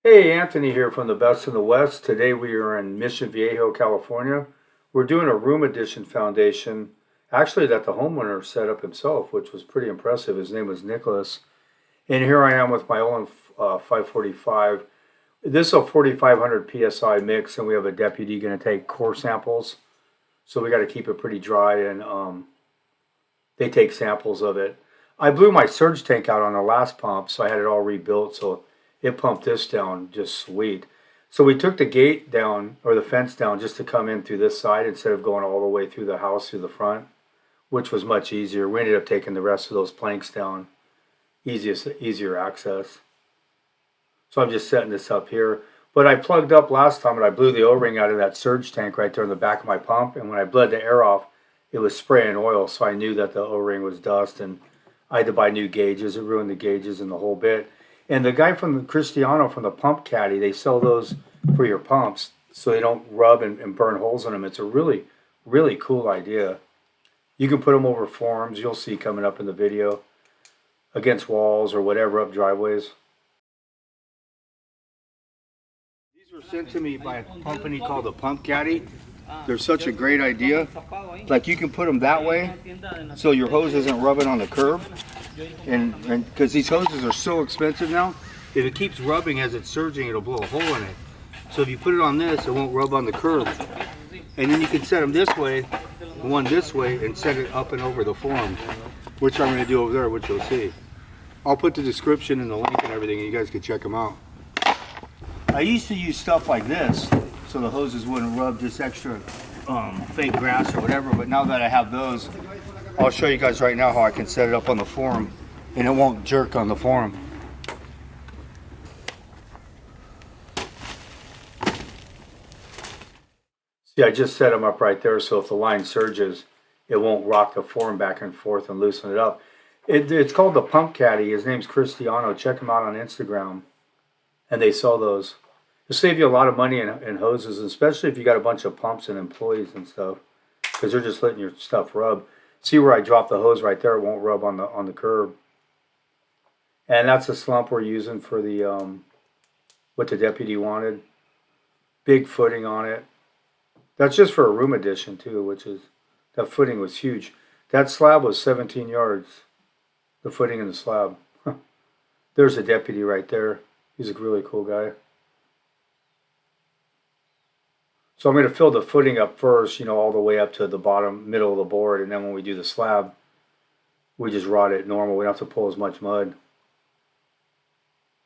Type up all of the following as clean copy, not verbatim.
Hey, Anthony here from the Best in the West. Today we are in Mission Viejo, California. We're doing a room addition foundation, actually that the homeowner set up himself, which was pretty impressive. His name was Nicholas. And here I am with my own 545. This is a 4,500 PSI mix, and we have a deputy going to take core samples. So we got to keep it pretty dry, and they take samples of it. I blew my surge tank out on the last pump, so I had it all rebuilt, so it pumped this down just sweet. So we took the gate down, or the fence down, just to come in through this side instead of going all the way through the house through the front, which was much easier. We ended up taking the rest of those planks down, easier access. So I'm just setting this up here. But I plugged up last time and I blew the O-ring out of that surge tank right there in the back of my pump. And when I bled the air off, it was spraying oil, so I knew that the O-ring was dust, and I had to buy new gauges. It ruined the gauges and the whole bit. And the guy from the Cristiano from the pump caddy, they sell those for your pumps so they don't rub and burn holes in them. It's a really, really cool idea. You can put them over forms, you'll see coming up in the video, against walls or whatever, up driveways. These were sent to me by a company called the Pump Caddy. They're such a great idea. Like, you can put them that way so your hose isn't rubbing on the curb. And because these hoses are so expensive now, if it keeps rubbing as it's surging, it'll blow a hole in it. So if you put it on this, it won't rub on the curb. And then you can set them this way, one this way, and set it up and over the form, which I'm going to do over there, which you'll see. I'll put the description and the link and everything, and you guys can check them out. I used to use stuff like this so the hoses wouldn't rub just extra fake grass or whatever, but now that I have those, I'll show you guys right now how I can set it up on the form and it won't jerk on the form. See, I just set them up right there so if the line surges, it won't rock the form back and forth and loosen it up. It's called the Pump Caddy. His name's Cristiano. Check him out on Instagram. And they sell those. It'll save you a lot of money in hoses, especially if you got a bunch of pumps and employees and stuff, because they're just letting your stuff rub. See where I dropped the hose right there? It won't rub on the curb. And that's the slump we're using for the what the deputy wanted. Big footing on it. That's just for a room addition too, which is, that footing was huge. That slab was 17 yards. The footing in the slab. There's a deputy right there. He's a really cool guy. So I'm going to fill the footing up first, all the way up to the bottom, middle of the board. And then when we do the slab, we just rod it normal. We don't have to pull as much mud.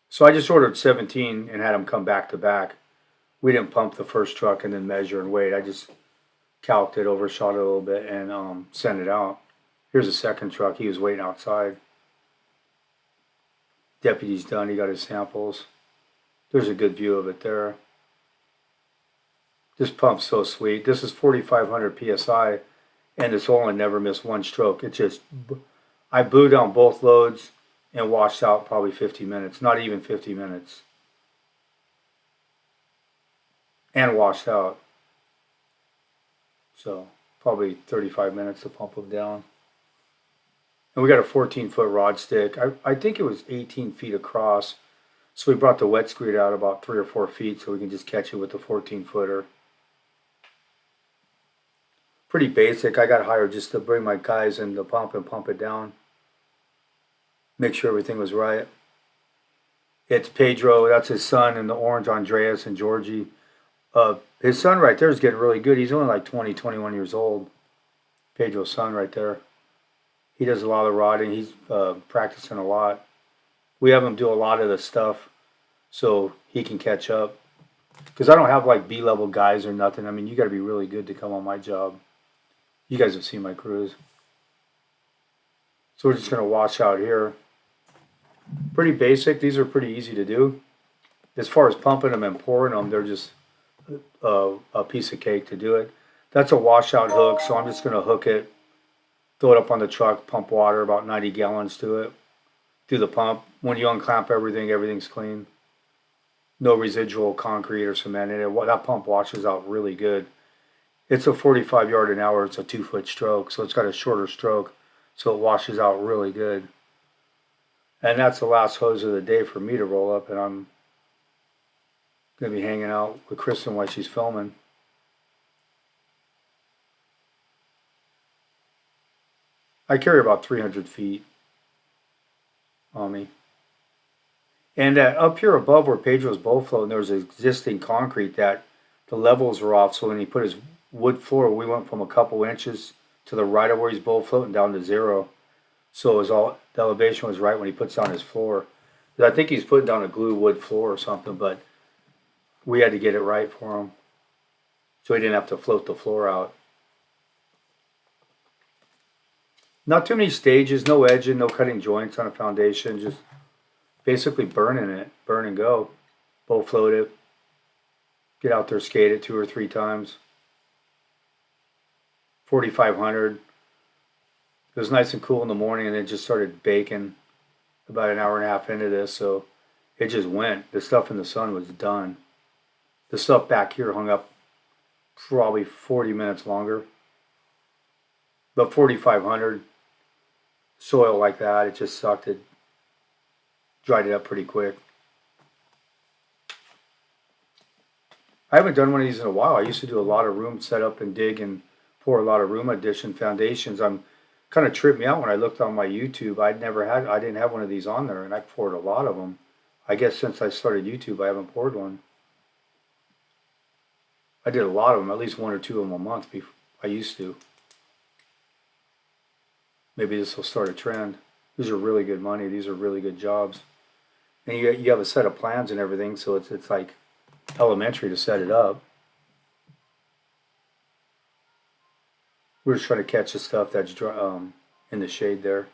So I just ordered 17 and had them come back to back. We didn't pump the first truck and then measure and wait. I just calced it, overshot it a little bit, and sent it out. Here's the second truck. He was waiting outside. Deputy's done. He got his samples. There's a good view of it there. This pump's so sweet. This is 4,500 PSI, and this only never missed one stroke. I blew down both loads and washed out probably 50 minutes. Not even 50 minutes. And washed out. So, probably 35 minutes to pump them down. And we got a 14-foot rod stick. I think it was 18 feet across. So we brought the wet screed out about 3 or 4 feet so we can just catch it with the 14-footer. Pretty basic. I got hired just to bring my guys in the pump and pump it down. Make sure everything was right. It's Pedro, that's his son, and the orange Andreas and Georgie. His son right there is getting really good. He's only like 20, 21 years old. Pedro's son right there. He does a lot of rodding. He's practicing a lot. We have him do a lot of the stuff so he can catch up. Because I don't have like B-level guys or nothing. I mean, you got to be really good to come on my job. You guys have seen my crews. So we're just going to wash out here. Pretty basic. These are pretty easy to do. As far as pumping them and pouring them, they're just a piece of cake to do it. That's a washout hook, so I'm just going to hook it, throw it up on the truck, pump water, about 90 gallons to it, do the pump. When you unclamp everything, everything's clean. No residual concrete or cement in it. That pump washes out really good. It's a 45 yard an hour. It's a 2-foot stroke, so it's got a shorter stroke, so it washes out really good. And that's the last hose of the day for me to roll up, and I'm gonna be hanging out with Kristen while she's filming. I carry about 300 feet on me. And up here above where Pedro's bowl floating, there was existing concrete that the levels were off. So when he put his wood floor, we went from a couple inches to the right of where he's bowl floating down to 0. So it was all, the elevation was right when he puts down his floor. I think he's putting down a glue wood floor or something, but we had to get it right for him. So he didn't have to float the floor out. Not too many stages, no edging, no cutting joints on a foundation, just basically burning it, burn and go. Bowl float it, get out there, skate it 2 or 3 times. 4,500. It was nice and cool in the morning, and it just started baking about an hour and a half into this, so it just went. The stuff in the sun was done. The stuff back here hung up probably 40 minutes longer. But 4,500 soil like that, it just sucked. It dried it up pretty quick. I haven't done one of these in a while. I used to do a lot of room setup and dig and pour a lot of room addition foundations. I'm kind of tripped me out when I looked on my YouTube. I didn't have one of these on there, and I poured a lot of them. I guess since I started YouTube, I haven't poured one. I did a lot of them, at least 1 or 2 of them a month. I used to. Maybe this will start a trend. These are really good money. These are really good jobs. And you have a set of plans and everything, so it's like elementary to set it up. We're just trying to catch the stuff that's in the shade there.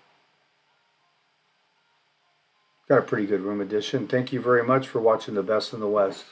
Got a pretty good room addition. Thank you very much for watching The Best in the West.